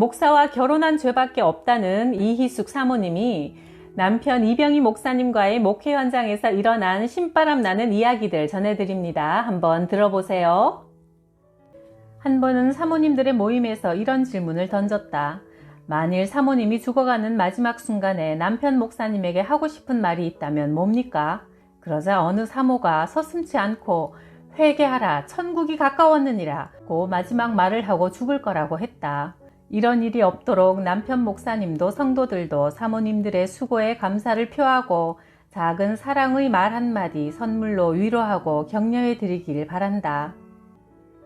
목사와 결혼한 죄밖에 없다는 이희숙 사모님이 남편 이병희 목사님과의 목회 현장에서 일어난 신바람 나는 이야기들 전해드립니다. 한번 들어보세요. 한 번은 사모님들의 모임에서 이런 질문을 던졌다. 만일 사모님이 죽어가는 마지막 순간에 남편 목사님에게 하고 싶은 말이 있다면 뭡니까? 그러자 어느 사모가 서슴지 않고 회개하라, 천국이 가까웠느니라 고 마지막 말을 하고 죽을 거라고 했다. 이런 일이 없도록 남편 목사님도 성도들도 사모님들의 수고에 감사를 표하고 작은 사랑의 말 한마디 선물로 위로하고 격려해 드리길 바란다.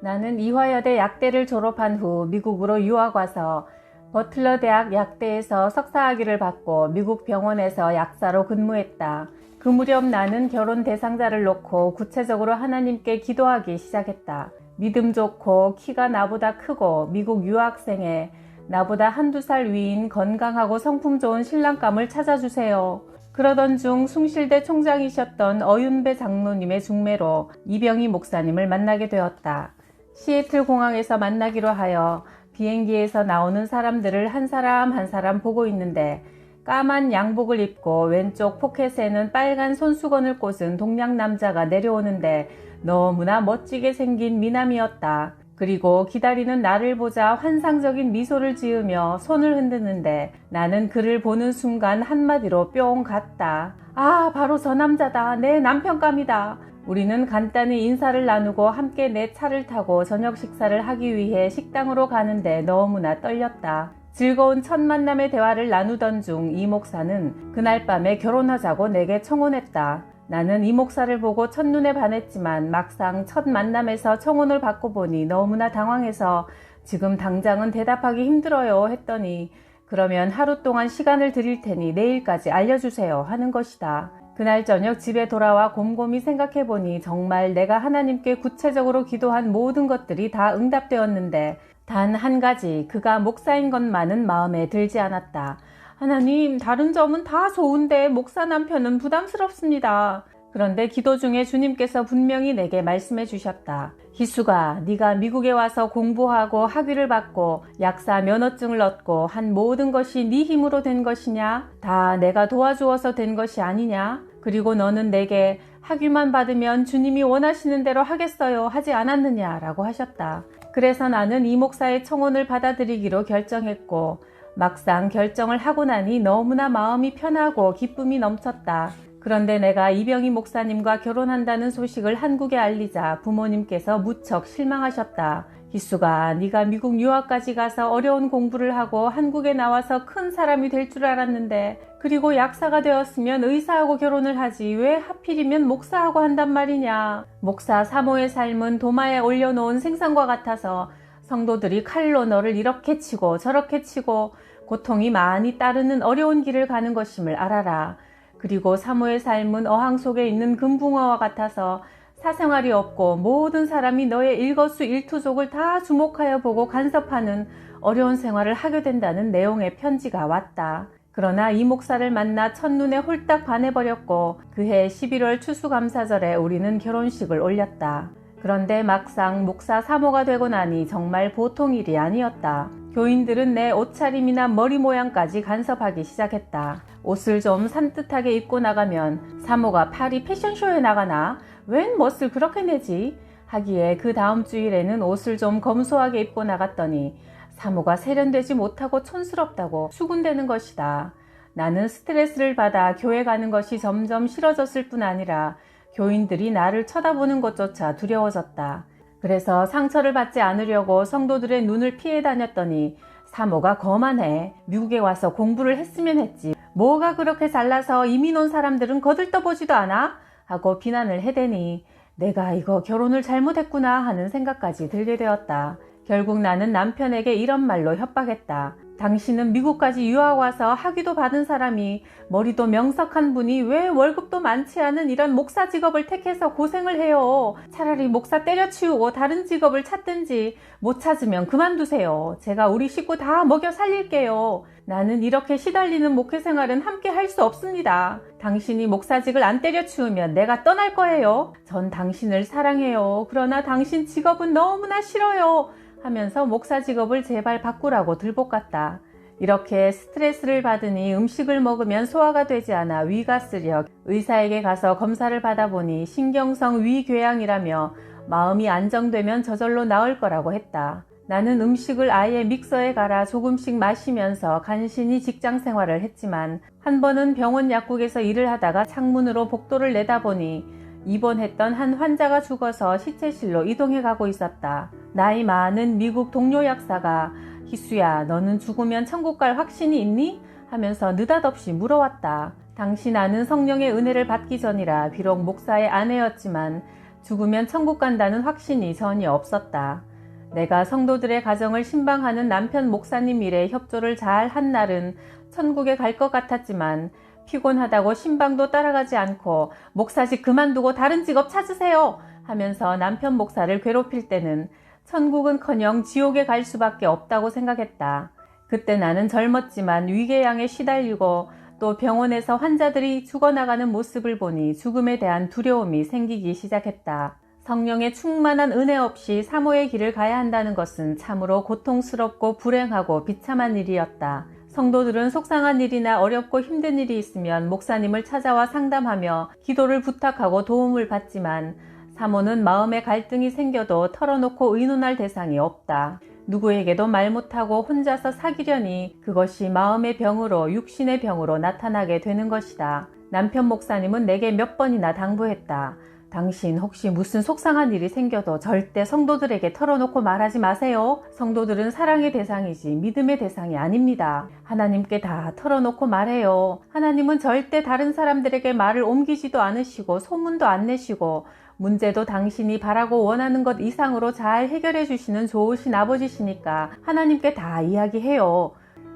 나는 이화여대 약대를 졸업한 후 미국으로 유학 와서 버틀러 대학 약대에서 석사학위를 받고 미국 병원에서 약사로 근무했다. 그 무렵 나는 결혼 대상자를 놓고 구체적으로 하나님께 기도하기 시작했다. 믿음 좋고 키가 나보다 크고 미국 유학생에 나보다 한두 살 위인 건강하고 성품 좋은 신랑감을 찾아주세요. 그러던 중 숭실대 총장이셨던 어윤배 장로님의 중매로 이병희 목사님을 만나게 되었다. 시애틀 공항에서 만나기로 하여 비행기에서 나오는 사람들을 한 사람 한 사람 보고 있는데 까만 양복을 입고 왼쪽 포켓에는 빨간 손수건을 꽂은 동양 남자가 내려오는데 너무나 멋지게 생긴 미남이었다. 그리고 기다리는 나를 보자 환상적인 미소를 지으며 손을 흔드는데 나는 그를 보는 순간 한마디로 뿅 갔다. 아, 바로 저 남자다. 내 남편감이다. 우리는 간단히 인사를 나누고 함께 내 차를 타고 저녁 식사를 하기 위해 식당으로 가는데 너무나 떨렸다. 즐거운 첫 만남의 대화를 나누던 중 이 목사는 그날 밤에 결혼하자고 내게 청혼했다. 나는 이 목사를 보고 첫눈에 반했지만 막상 첫 만남에서 청혼을 받고 보니 너무나 당황해서 지금 당장은 대답하기 힘들어요 했더니 그러면 하루 동안 시간을 드릴 테니 내일까지 알려주세요 하는 것이다. 그날 저녁 집에 돌아와 곰곰이 생각해보니 정말 내가 하나님께 구체적으로 기도한 모든 것들이 다 응답되었는데 단 한 가지 그가 목사인 것만은 마음에 들지 않았다. 하나님, 다른 점은 다 좋은데 목사 남편은 부담스럽습니다. 그런데 기도 중에 주님께서 분명히 내게 말씀해 주셨다. 희수가 네가 미국에 와서 공부하고 학위를 받고 약사 면허증을 얻고 한 모든 것이 네 힘으로 된 것이냐? 다 내가 도와주어서 된 것이 아니냐? 그리고 너는 내게 학위만 받으면 주님이 원하시는 대로 하겠어요 하지 않았느냐라고 하셨다. 그래서 나는 이 목사의 청혼을 받아들이기로 결정했고 막상 결정을 하고 나니 너무나 마음이 편하고 기쁨이 넘쳤다. 그런데 내가 이병희 목사님과 결혼한다는 소식을 한국에 알리자 부모님께서 무척 실망하셨다. 희수가 네가 미국 유학까지 가서 어려운 공부를 하고 한국에 나와서 큰 사람이 될 줄 알았는데 그리고 약사가 되었으면 의사하고 결혼을 하지 왜 하필이면 목사하고 한단 말이냐. 목사 사모의 삶은 도마에 올려놓은 생선과 같아서 성도들이 칼로 너를 이렇게 치고 저렇게 치고 고통이 많이 따르는 어려운 길을 가는 것임을 알아라. 그리고 사모의 삶은 어항 속에 있는 금붕어와 같아서 사생활이 없고 모든 사람이 너의 일거수일투족을 다 주목하여 보고 간섭하는 어려운 생활을 하게 된다는 내용의 편지가 왔다. 그러나 이 목사를 만나 첫눈에 홀딱 반해버렸고 그해 11월 추수감사절에 우리는 결혼식을 올렸다. 그런데 막상 목사 사모가 되고 나니 정말 보통 일이 아니었다. 교인들은 내 옷차림이나 머리 모양까지 간섭하기 시작했다. 옷을 좀 산뜻하게 입고 나가면 사모가 파리 패션쇼에 나가나? 웬 멋을 그렇게 내지? 하기에 그 다음 주일에는 옷을 좀 검소하게 입고 나갔더니 사모가 세련되지 못하고 촌스럽다고 수군대는 것이다. 나는 스트레스를 받아 교회 가는 것이 점점 싫어졌을 뿐 아니라 교인들이 나를 쳐다보는 것조차 두려워졌다. 그래서 상처를 받지 않으려고 성도들의 눈을 피해 다녔더니 사모가 거만해. 미국에 와서 공부를 했으면 했지. 뭐가 그렇게 잘나서 이민 온 사람들은 거들떠보지도 않아? 하고 비난을 해대니 내가 이거 결혼을 잘못했구나 하는 생각까지 들게 되었다. 결국 나는 남편에게 이런 말로 협박했다. 당신은 미국까지 유학 와서 학위도 받은 사람이 머리도 명석한 분이 왜 월급도 많지 않은 이런 목사 직업을 택해서 고생을 해요. 차라리 목사 때려치우고 다른 직업을 찾든지 못 찾으면 그만두세요. 제가 우리 식구 다 먹여 살릴게요. 나는 이렇게 시달리는 목회 생활은 함께 할 수 없습니다. 당신이 목사직을 안 때려치우면 내가 떠날 거예요. 전 당신을 사랑해요. 그러나 당신 직업은 너무나 싫어요. 하면서 목사 직업을 제발 바꾸라고 들볶았다. 이렇게 스트레스를 받으니 음식을 먹으면 소화가 되지 않아 위가 쓰려 의사에게 가서 검사를 받아보니 신경성 위궤양이라며 마음이 안정되면 저절로 나을 거라고 했다. 나는 음식을 아예 믹서에 갈아 조금씩 마시면서 간신히 직장 생활을 했지만 한 번은 병원 약국에서 일을 하다가 창문으로 복도를 내다보니 입원했던 한 환자가 죽어서 시체실로 이동해 가고 있었다. 나이 많은 미국 동료 약사가 희수야, 너는 죽으면 천국 갈 확신이 있니? 하면서 느닷없이 물어왔다. 당시 나는 성령의 은혜를 받기 전이라 비록 목사의 아내였지만 죽으면 천국 간다는 확신이 전혀 없었다. 내가 성도들의 가정을 신방하는 남편 목사님 일에 협조를 잘 한 날은 천국에 갈 것 같았지만 피곤하다고 신방도 따라가지 않고 목사직 그만두고 다른 직업 찾으세요 하면서 남편 목사를 괴롭힐 때는 천국은커녕 지옥에 갈 수밖에 없다고 생각했다. 그때 나는 젊었지만 위궤양에 시달리고 또 병원에서 환자들이 죽어나가는 모습을 보니 죽음에 대한 두려움이 생기기 시작했다. 성령의 충만한 은혜 없이 사모의 길을 가야 한다는 것은 참으로 고통스럽고 불행하고 비참한 일이었다. 성도들은 속상한 일이나 어렵고 힘든 일이 있으면 목사님을 찾아와 상담하며 기도를 부탁하고 도움을 받지만 사모는 마음의 갈등이 생겨도 털어놓고 의논할 대상이 없다. 누구에게도 말 못하고 혼자서 사귀려니 그것이 마음의 병으로 육신의 병으로 나타나게 되는 것이다. 남편 목사님은 내게 몇 번이나 당부했다. 당신 혹시 무슨 속상한 일이 생겨도 절대 성도들에게 털어놓고 말하지 마세요. 성도들은 사랑의 대상이지 믿음의 대상이 아닙니다. 하나님께 다 털어놓고 말해요. 하나님은 절대 다른 사람들에게 말을 옮기지도 않으시고 소문도 안 내시고 문제도 당신이 바라고 원하는 것 이상으로 잘 해결해 주시는 좋으신 아버지시니까 하나님께 다 이야기해요.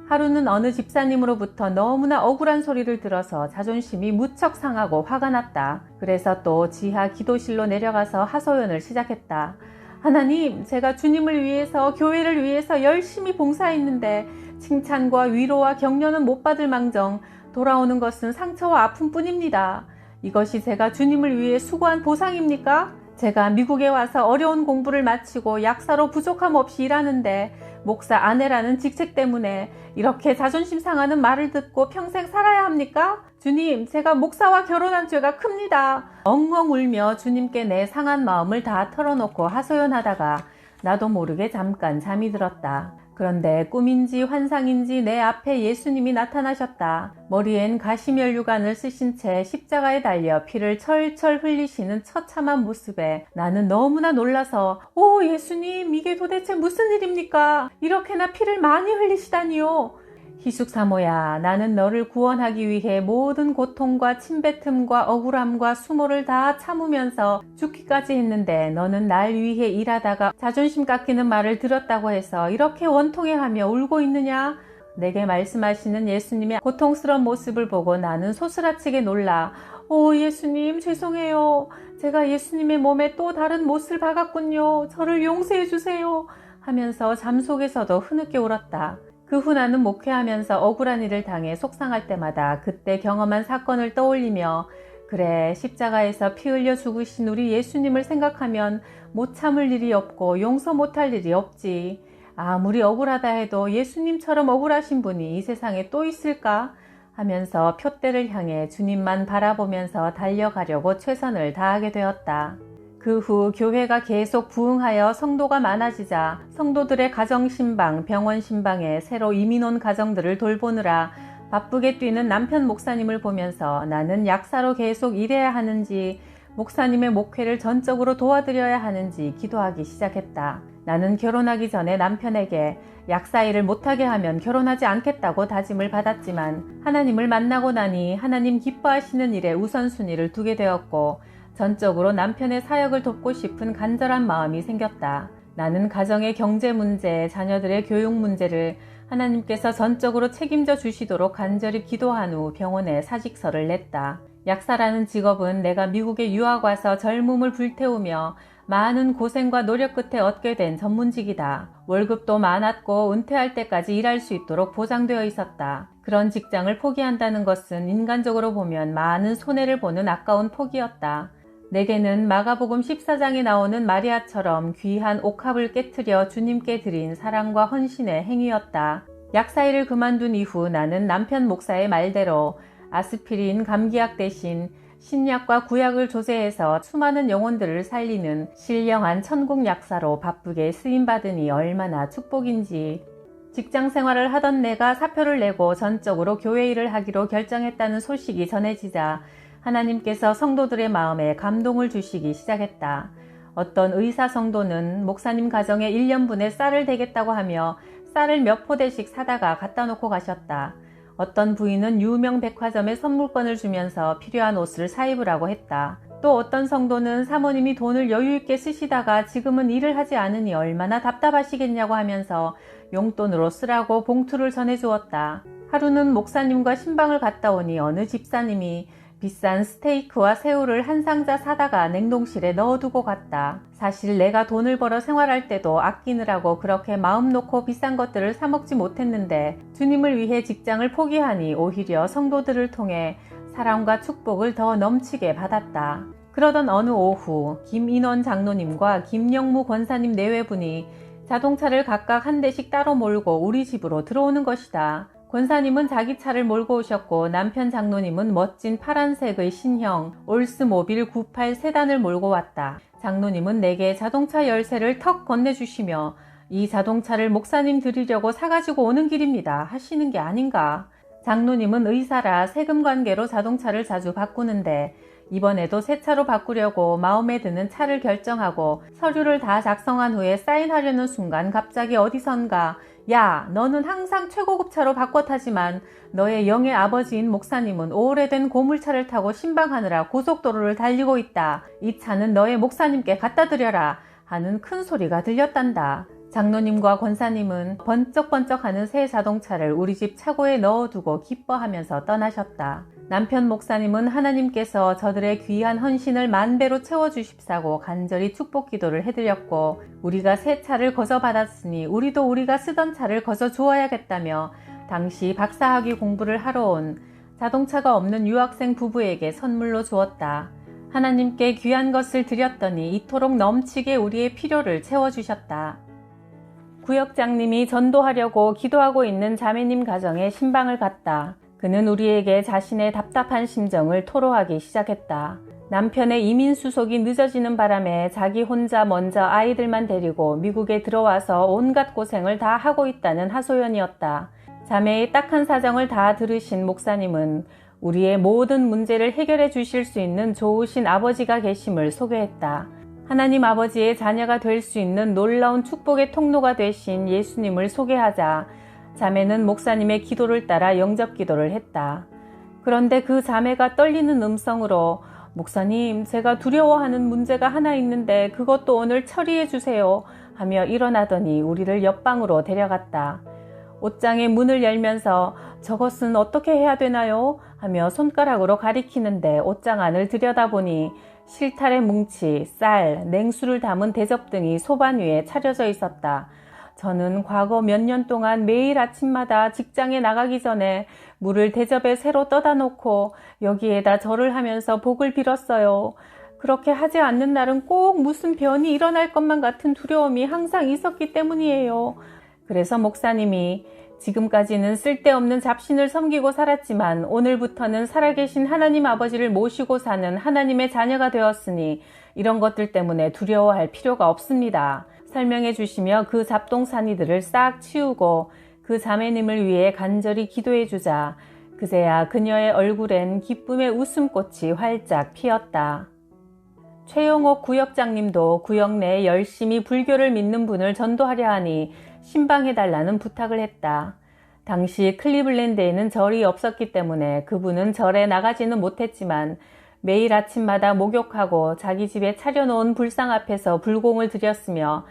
하루는 어느 집사님으로부터 너무나 억울한 소리를 들어서 자존심이 무척 상하고 화가 났다. 그래서 또 지하 기도실로 내려가서 하소연을 시작했다. 하나님, 제가 주님을 위해서 교회를 위해서 열심히 봉사했는데 칭찬과 위로와 격려는 못 받을 망정 돌아오는 것은 상처와 아픔뿐입니다. 이것이 제가 주님을 위해 수고한 보상입니까? 제가 미국에 와서 어려운 공부를 마치고 약사로 부족함 없이 일하는데 목사 아내라는 직책 때문에 이렇게 자존심 상하는 말을 듣고 평생 살아야 합니까? 주님, 제가 목사와 결혼한 죄가 큽니다. 엉엉 울며 주님께 내 상한 마음을 다 털어놓고 하소연하다가 나도 모르게 잠깐 잠이 들었다. 그런데 꿈인지 환상인지 내 앞에 예수님이 나타나셨다. 머리엔 가시면류관을 쓰신 채 십자가에 달려 피를 철철 흘리시는 처참한 모습에 나는 너무나 놀라서 오 예수님, 이게 도대체 무슨 일입니까? 이렇게나 피를 많이 흘리시다니요. 희숙사모야, 나는 너를 구원하기 위해 모든 고통과 침뱉음과 억울함과 수모를 다 참으면서 죽기까지 했는데 너는 날 위해 일하다가 자존심 깎이는 말을 들었다고 해서 이렇게 원통해하며 울고 있느냐? 내게 말씀하시는 예수님의 고통스러운 모습을 보고 나는 소스라치게 놀라 오 예수님 죄송해요. 제가 예수님의 몸에 또 다른 못을 박았군요. 저를 용서해 주세요. 하면서 잠 속에서도 흐느껴 울었다. 그 후 나는 목회하면서 억울한 일을 당해 속상할 때마다 그때 경험한 사건을 떠올리며 그래, 십자가에서 피 흘려 죽으신 우리 예수님을 생각하면 못 참을 일이 없고 용서 못할 일이 없지. 아무리 억울하다 해도 예수님처럼 억울하신 분이 이 세상에 또 있을까? 하면서 표대를 향해 주님만 바라보면서 달려가려고 최선을 다하게 되었다. 그 후 교회가 계속 부흥하여 성도가 많아지자 성도들의 가정신방, 병원신방에 새로 이민 온 가정들을 돌보느라 바쁘게 뛰는 남편 목사님을 보면서 나는 약사로 계속 일해야 하는지 목사님의 목회를 전적으로 도와드려야 하는지 기도하기 시작했다. 나는 결혼하기 전에 남편에게 약사 일을 못하게 하면 결혼하지 않겠다고 다짐을 받았지만 하나님을 만나고 나니 하나님 기뻐하시는 일에 우선순위를 두게 되었고 전적으로 남편의 사역을 돕고 싶은 간절한 마음이 생겼다. 나는 가정의 경제 문제, 자녀들의 교육 문제를 하나님께서 전적으로 책임져 주시도록 간절히 기도한 후 병원에 사직서를 냈다. 약사라는 직업은 내가 미국에 유학 와서 젊음을 불태우며 많은 고생과 노력 끝에 얻게 된 전문직이다. 월급도 많았고 은퇴할 때까지 일할 수 있도록 보장되어 있었다. 그런 직장을 포기한다는 것은 인간적으로 보면 많은 손해를 보는 아까운 포기였다. 내게는 마가복음 14장에 나오는 마리아처럼 귀한 옥합을 깨트려 주님께 드린 사랑과 헌신의 행위였다. 약사일을 그만둔 이후 나는 남편 목사의 말대로 아스피린 감기약 대신 신약과 구약을 조제해서 수많은 영혼들을 살리는 신령한 천국 약사로 바쁘게 쓰임받으니 얼마나 축복인지. 직장 생활을 하던 내가 사표를 내고 전적으로 교회 일을 하기로 결정했다는 소식이 전해지자 하나님께서 성도들의 마음에 감동을 주시기 시작했다. 어떤 의사 성도는 목사님 가정에 1년분의 쌀을 대겠다고 하며 쌀을 몇 포대씩 사다가 갖다 놓고 가셨다. 어떤 부인은 유명 백화점에 선물권을 주면서 필요한 옷을 사입으라고 했다. 또 어떤 성도는 사모님이 돈을 여유있게 쓰시다가 지금은 일을 하지 않으니 얼마나 답답하시겠냐고 하면서 용돈으로 쓰라고 봉투를 전해주었다. 하루는 목사님과 신방을 갔다 오니 어느 집사님이 비싼 스테이크와 새우를 한 상자 사다가 냉동실에 넣어두고 갔다. 사실 내가 돈을 벌어 생활할 때도 아끼느라고 그렇게 마음 놓고 비싼 것들을 사 먹지 못했는데 주님을 위해 직장을 포기하니 오히려 성도들을 통해 사랑과 축복을 더 넘치게 받았다. 그러던 어느 오후 김인원 장로님과 김영무 권사님 내외분이 자동차를 각각 한 대씩 따로 몰고 우리 집으로 들어오는 것이다. 권사님은 자기 차를 몰고 오셨고 남편 장로님은 멋진 파란색의 신형 올스모빌 98 세단을 몰고 왔다. 장로님은 내게 자동차 열쇠를 턱 건네주시며 이 자동차를 목사님 드리려고 사가지고 오는 길입니다 하시는 게 아닌가. 장로님은 의사라 세금 관계로 자동차를 자주 바꾸는데 이번에도 새 차로 바꾸려고 마음에 드는 차를 결정하고 서류를 다 작성한 후에 사인하려는 순간 갑자기 어디선가 야, 너는 항상 최고급 차로 바꿔 타지만 너의 영의 아버지인 목사님은 오래된 고물차를 타고 신방하느라 고속도로를 달리고 있다. 이 차는 너의 목사님께 갖다 드려라 하는 큰 소리가 들렸단다. 장로님과 권사님은 번쩍번쩍하는 새 자동차를 우리 집 차고에 넣어두고 기뻐하면서 떠나셨다. 남편 목사님은 하나님께서 저들의 귀한 헌신을 만배로 채워주십사고 간절히 축복 기도를 해드렸고 우리가 새 차를 거저 받았으니 우리도 우리가 쓰던 차를 거저 주어야겠다며 당시 박사학위 공부를 하러 온 자동차가 없는 유학생 부부에게 선물로 주었다. 하나님께 귀한 것을 드렸더니 이토록 넘치게 우리의 필요를 채워주셨다. 구역장님이 전도하려고 기도하고 있는 자매님 가정에 신방을 갔다. 그는 우리에게 자신의 답답한 심정을 토로하기 시작했다. 남편의 이민 수속이 늦어지는 바람에 자기 혼자 먼저 아이들만 데리고 미국에 들어와서 온갖 고생을 다 하고 있다는 하소연이었다. 자매의 딱한 사정을 다 들으신 목사님은 우리의 모든 문제를 해결해 주실 수 있는 좋으신 아버지가 계심을 소개했다. 하나님 아버지의 자녀가 될 수 있는 놀라운 축복의 통로가 되신 예수님을 소개하자 자매는 목사님의 기도를 따라 영접 기도를 했다. 그런데 그 자매가 떨리는 음성으로 목사님, 제가 두려워하는 문제가 하나 있는데 그것도 오늘 처리해 주세요 하며 일어나더니 우리를 옆방으로 데려갔다. 옷장의 문을 열면서 저것은 어떻게 해야 되나요? 하며 손가락으로 가리키는데 옷장 안을 들여다보니 실타래 뭉치, 쌀, 냉수를 담은 대접 등이 소반 위에 차려져 있었다. 저는 과거 몇 년 동안 매일 아침마다 직장에 나가기 전에 물을 대접에 새로 떠다 놓고 여기에다 절을 하면서 복을 빌었어요. 그렇게 하지 않는 날은 꼭 무슨 변이 일어날 것만 같은 두려움이 항상 있었기 때문이에요. 그래서 목사님이 지금까지는 쓸데없는 잡신을 섬기고 살았지만 오늘부터는 살아계신 하나님 아버지를 모시고 사는 하나님의 자녀가 되었으니 이런 것들 때문에 두려워할 필요가 없습니다. 설명해 주시며 그 잡동사니들을 싹 치우고 그 자매님을 위해 간절히 기도해 주자 그제야 그녀의 얼굴엔 기쁨의 웃음꽃이 활짝 피었다. 최용옥 구역장님도 구역 내에 열심히 불교를 믿는 분을 전도하려 하니 신방해달라는 부탁을 했다. 당시 클리블랜드에는 절이 없었기 때문에 그분은 절에 나가지는 못했지만 매일 아침마다 목욕하고 자기 집에 차려놓은 불상 앞에서 불공을 드렸으며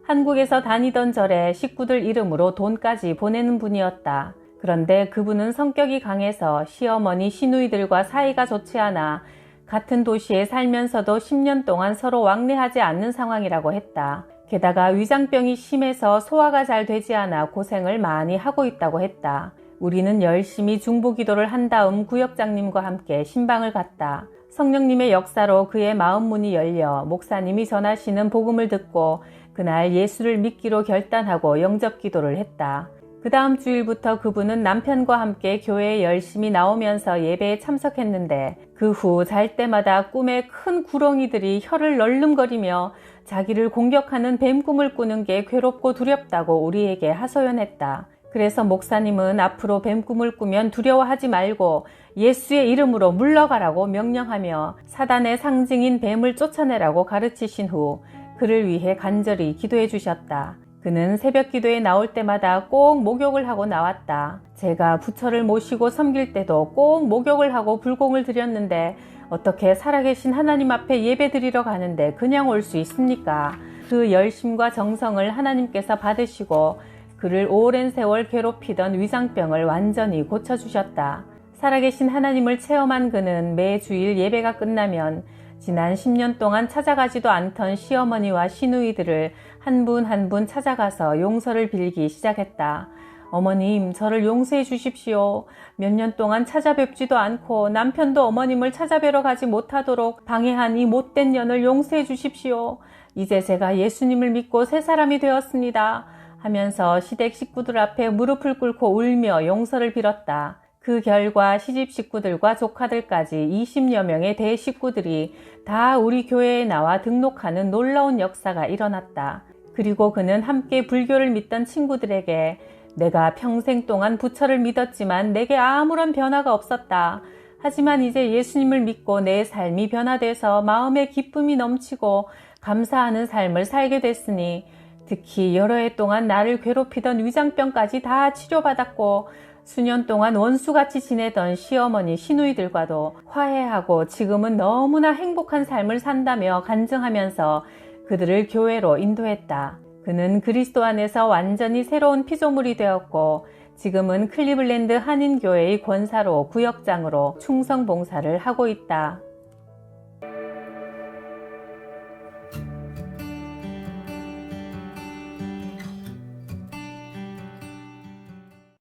한국에서 다니던 절에 식구들 이름으로 돈까지 보내는 분이었다. 그런데 그분은 성격이 강해서 시어머니 시누이들과 사이가 좋지 않아 같은 도시에 살면서도 10년 동안 서로 왕래하지 않는 상황이라고 했다. 게다가 위장병이 심해서 소화가 잘 되지 않아 고생을 많이 하고 있다고 했다. 우리는 열심히 중보기도를 한 다음 구역장님과 함께 신방을 갔다. 성령님의 역사로 그의 마음 문이 열려 목사님이 전하시는 복음을 듣고 그날 예수를 믿기로 결단하고 영접 기도를 했다. 그 다음 주일부터 그분은 남편과 함께 교회에 열심히 나오면서 예배에 참석했는데 그 후 잘 때마다 꿈에 큰 구렁이들이 혀를 널름거리며 자기를 공격하는 뱀 꿈을 꾸는 게 괴롭고 두렵다고 우리에게 하소연했다. 그래서 목사님은 앞으로 뱀 꿈을 꾸면 두려워하지 말고 예수의 이름으로 물러가라고 명령하며 사단의 상징인 뱀을 쫓아내라고 가르치신 후 그를 위해 간절히 기도해 주셨다. 그는 새벽 기도에 나올 때마다 꼭 목욕을 하고 나왔다. 제가 부처를 모시고 섬길 때도 꼭 목욕을 하고 불공을 드렸는데 어떻게 살아계신 하나님 앞에 예배 드리러 가는데 그냥 올 수 있습니까? 그 열심과 정성을 하나님께서 받으시고 그를 오랜 세월 괴롭히던 위장병을 완전히 고쳐주셨다. 살아계신 하나님을 체험한 그는 매주일 예배가 끝나면 지난 10년 동안 찾아가지도 않던 시어머니와 시누이들을 한 분 한 분 찾아가서 용서를 빌기 시작했다. 어머님, 저를 용서해 주십시오. 몇 년 동안 찾아뵙지도 않고 남편도 어머님을 찾아뵈러 가지 못하도록 방해한 이 못된 년을 용서해 주십시오. 이제 제가 예수님을 믿고 새 사람이 되었습니다. 하면서 시댁 식구들 앞에 무릎을 꿇고 울며 용서를 빌었다. 그 결과 시집 식구들과 조카들까지 20여 명의 대식구들이 다 우리 교회에 나와 등록하는 놀라운 역사가 일어났다. 그리고 그는 함께 불교를 믿던 친구들에게 내가 평생 동안 부처를 믿었지만 내게 아무런 변화가 없었다. 하지만 이제 예수님을 믿고 내 삶이 변화돼서 마음에 기쁨이 넘치고 감사하는 삶을 살게 됐으니 특히 여러 해 동안 나를 괴롭히던 위장병까지 다 치료받았고 수년 동안 원수같이 지내던 시어머니, 시누이들과도 화해하고 지금은 너무나 행복한 삶을 산다며 간증하면서 그들을 교회로 인도했다. 그는 그리스도 안에서 완전히 새로운 피조물이 되었고 지금은 클리블랜드 한인교회의 권사로 구역장으로 충성 봉사를 하고 있다.